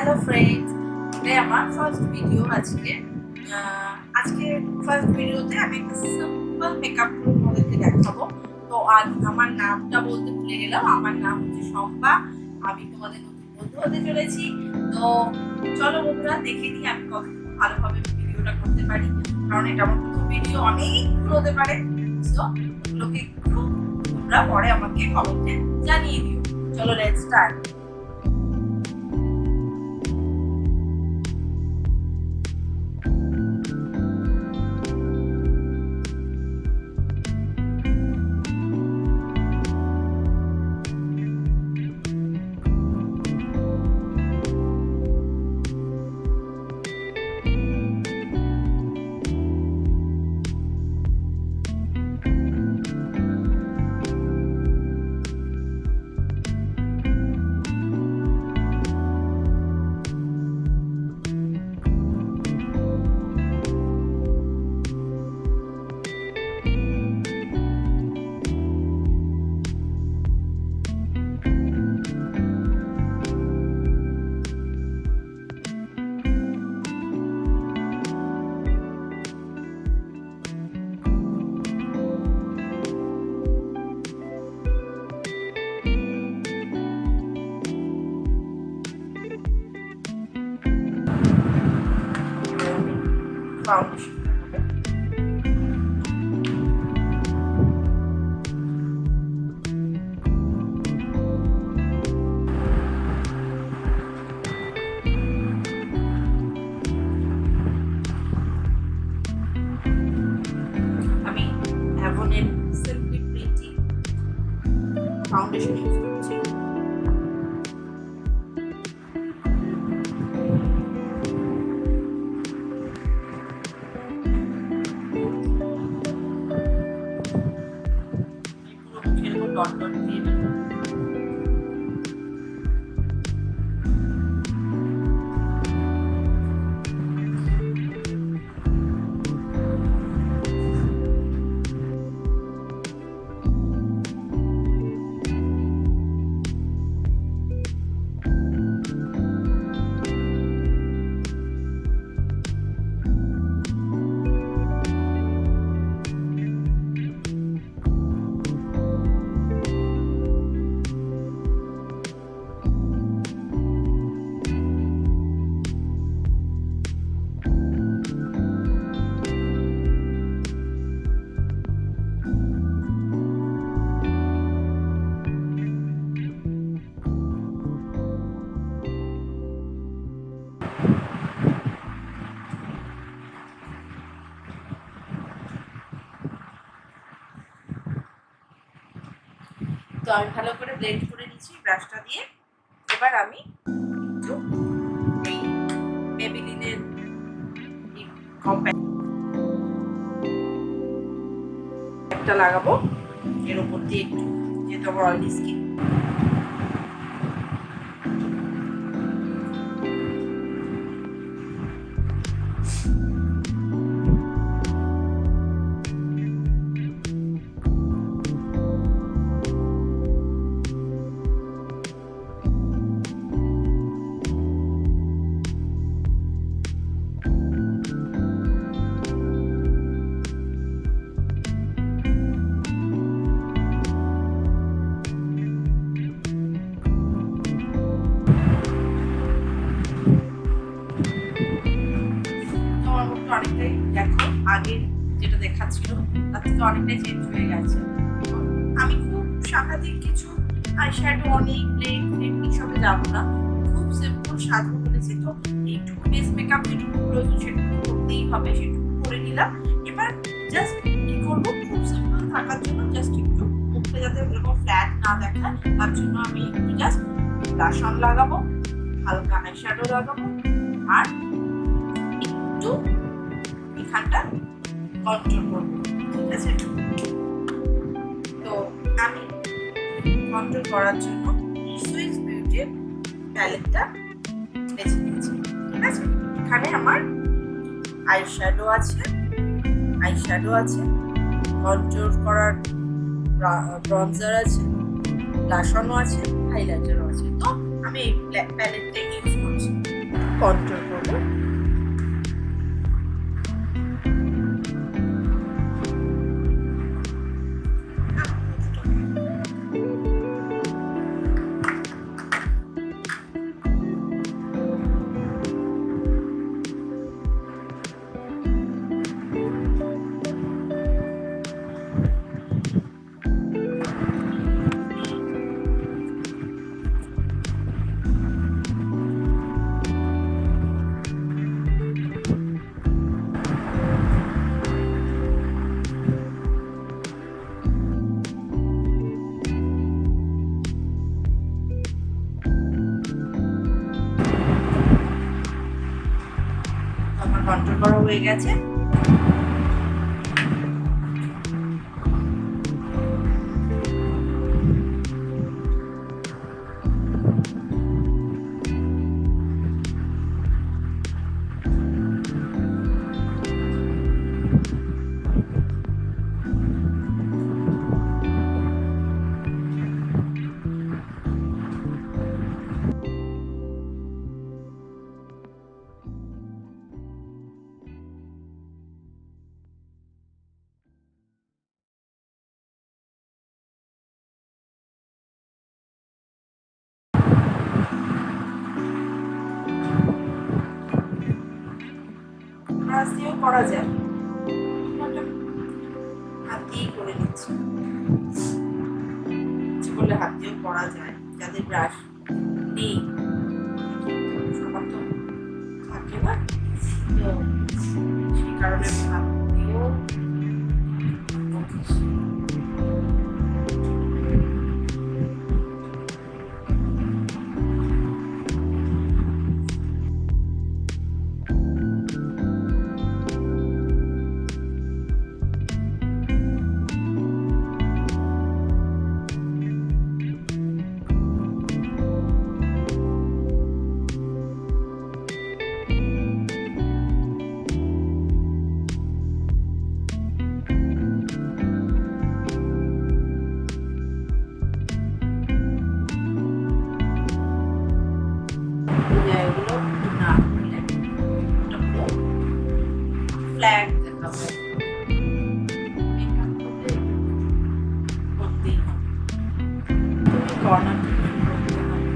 Hello friends, এটা আমার first video. আজকে ফার্স্ট ভিডিওতে আমি একটা সিম্পল মেকআপ লুক তোমাদেরকে দেখাবো। তো আজ আমার নামটা বলতে ভুলে গেলাম, আমার নাম হচ্ছে শম্পা। আমি তোমাদের নতুন বন্ধু হতে চলেছি। তো চলো বন্ধুরা, দেখে নিই আমি কত ভালোভাবে ভিডিওটা করতে পারি, কারণ এটা আমার প্রথম ভিডিও, অনেকগুলো হতে পারে। তো ওগুলোকে একটু তোমরা পরে আমাকে কমেন্টে জানিয়ে দিও। চলো লেটস স্টার্ট। ফাউন্ডেশন আমি অ্যাভনের সিম্পলি প্রিটি ফাউন্ডেশন ইউজ করছি। ডট ডট দিয়ে দেবো। তো আমি ভালো করে ব্লেন্ড করে নিচ্ছি ব্রাশটা দিয়ে। এবার আমি একটু এই মেবেলিনের কম্প্যাক্টটা লাগাবো এর উপর দিয়ে একটু, যেহেতু আমার অয়েলি স্কিন। অনেকটাই দেখো, আগের যেটা দেখাচ্ছিল তার থেকে অনেকটাই চেঞ্জ হয়ে গেছে। আমি খুব সাংঘাতিক কিছু আইশ্যাডো, অনেক ব্লেড এইসবে যাবো না, খুব সিম্পল সাজবো বলেছি। তো এইটুকু বেস মেকআপ যেটুকু প্রয়োজন সেটুকু করতেই হবে, সেটুকু করে নিলাম। এবার জাস্ট কি করবো, খুব সিম্পল থাকার জন্য জাস্ট একটু মুখটা যাতে এরকম ফ্ল্যাট না দেখায়, তার জন্য আমি একটু জাস্ট ব্লাশ অন লাগাবো, হালকা আইশ্যাডো লাগাবো, আর একটু এখানটা কন্ট্রোল করবো। ঠিক আছে, তো আমি কন্ট্রোল করার জন্য সুইস বিউটির প্যালেটটা বেছে নিয়েছি। ঠিক আছে, এখানে আমার আইশ্যাডো আছে, কন্ট্রোল করার ব্রঞ্জার আছে, ব্লাশ অনও আছে, হাইলাইটারও আছে। তো আমি এই প্যালেটটা ইউজ করছি। কন্ট্রোল করবো। কন্ট্রোল করা হয়ে গেছে। ব্রাশ দিয়েও করা যায়, হাত দিয়েই করে নিচ্ছি। ইচ্ছে করলে হাত দিয়েও করা যায়, যাদের ব্রাশ নেই, সবার তো থাকে না, তো সেই কারণে হাত দিয়েও করছি। ফ্ল্যাট দেখাবো, মেকআপ করতে করতেই হবে, কর্নার থেকে করতে হবে।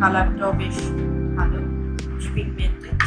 কালারটাও বেশ ভালো, পিগমেন্টেড।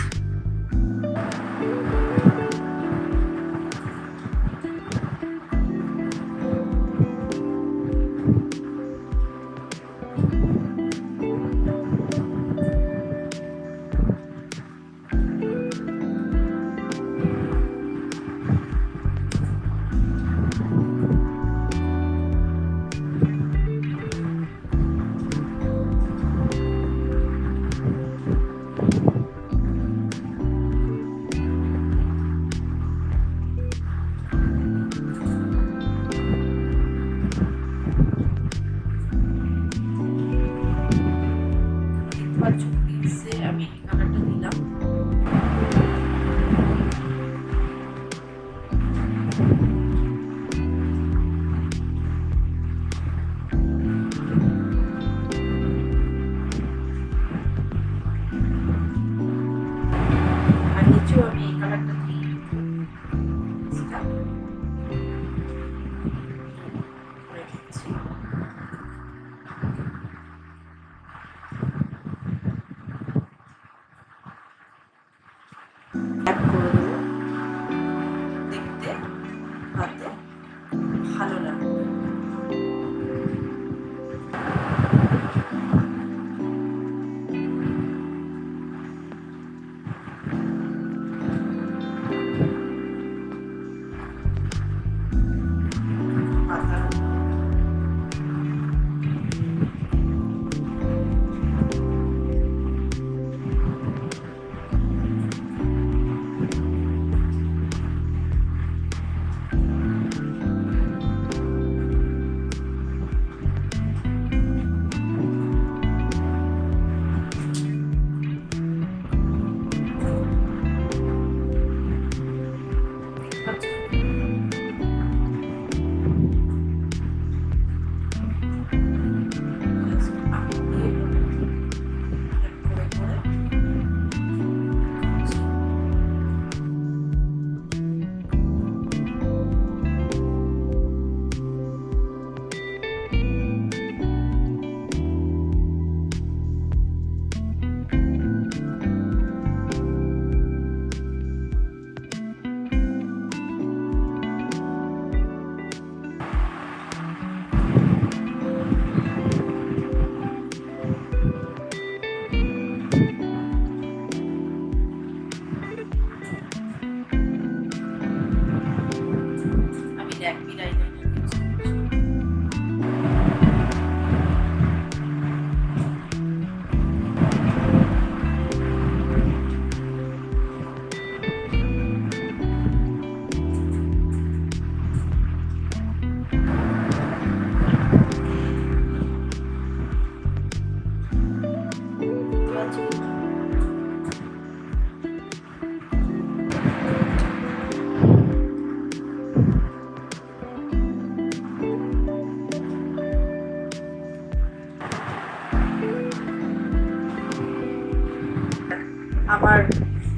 আমার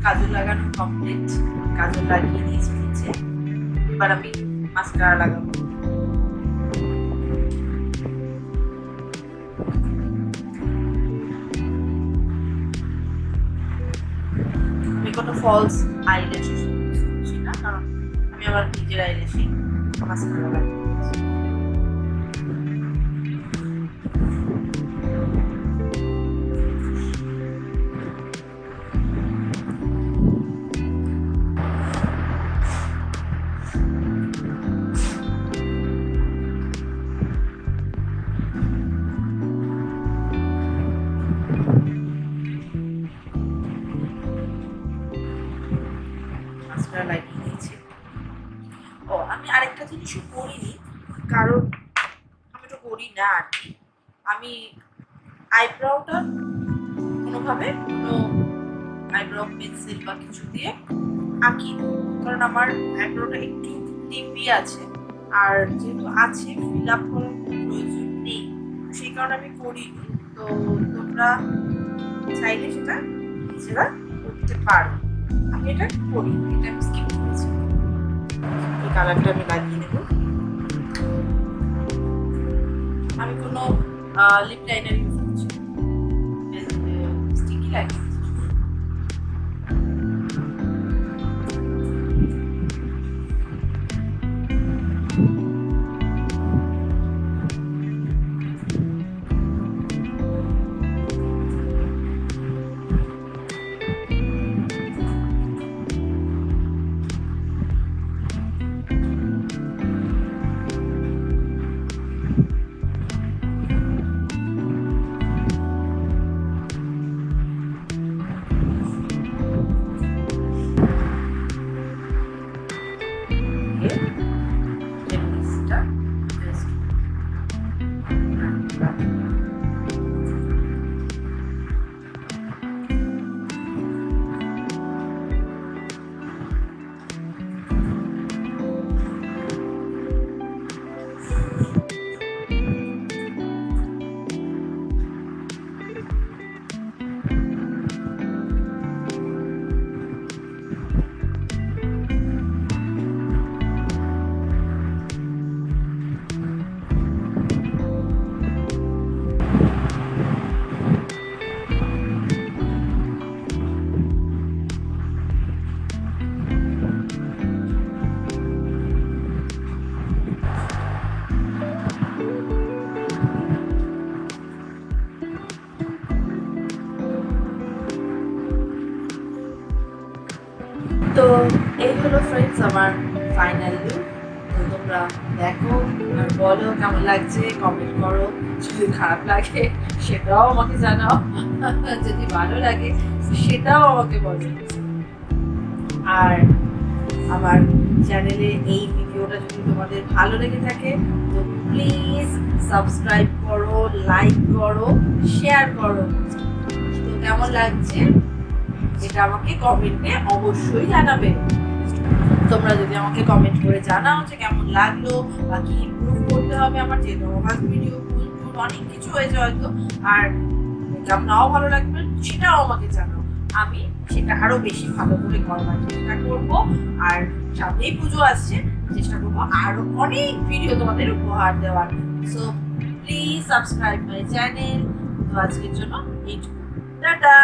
কাজল লাগানো কমপ্লিট, কাজল লাগিয়ে দিয়েছি নিচে। এবার আমি মাস্কারা লাগাবো। আমি কোনো ফলস আইল্যাশ ইউজ করছি না, কারণ আমি আমার নিজের আইল্যাশে মাস্কারা লাগিয়ে দিয়েছি। লাগিয়ে দিয়েছি। ও আমি আরেকটা জিনিসও করিনি, কারণ আমি তো করি না আর কি। আমি আইব্রাউটা কোনোভাবে কোনো আইব্রাউ পেন্সিল বা কিছু দিয়ে আঁকি, কারণ আমার আইব্রাউটা একটু ডিপি আছে, আর যেহেতু আছে ফিল আপ করার প্রয়োজন নেই, সেই কারণে আমি করিনি। তো তোমরা চাইলে সেটা নিজেরা করতে পারো। আমি এটা করি, এটা আমি স্কিপ করেছি। এই কালারটা আমি লাগিয়ে নেব। আমি কোনো লিপ লাইনার ইউজ করছি, স্টিকি লাগিয়ে তো এই হলো ফ্রেন্ডস আমার ফাইনাল লুক। তো তোমরা দেখো আর বলো কেমন লাগছে, কমেন্ট করো। যদি খারাপ লাগে সেটাও আমাকে জানাও, যদি ভালো লাগে সেটাও আমাকে বলো। আর আমার চ্যানেলে এই ভিডিওটা যদি তোমাদের ভালো লেগে থাকে তো প্লিজ সাবস্ক্রাইব করো, লাইক করো, শেয়ার করো। তো কেমন লাগছে এটা আমাকে কমেন্টে অবশ্যই জানাবে। তোমরা যদি আমাকে কমেন্ট করে জানাও যে কেমন লাগলো বা কি ইমপ্রুভ করতে হবে আমার, যে ফার্স্ট ভিডিও ভুল অনেক কিছু হয়েছে হয়তো, আর কেমন নাও ভালো লাগবে সেটাও আমাকে জানাও। আমি সেটা আরো বেশি ভালো করে করবার চেষ্টা করবো। আর সামনেই পুজো আসছে, চেষ্টা করবো আরো অনেক ভিডিও তোমাদের উপহার দেওয়ার। So please subscribe my channel. তো আজকের জন্য এইটুকু, টাটা।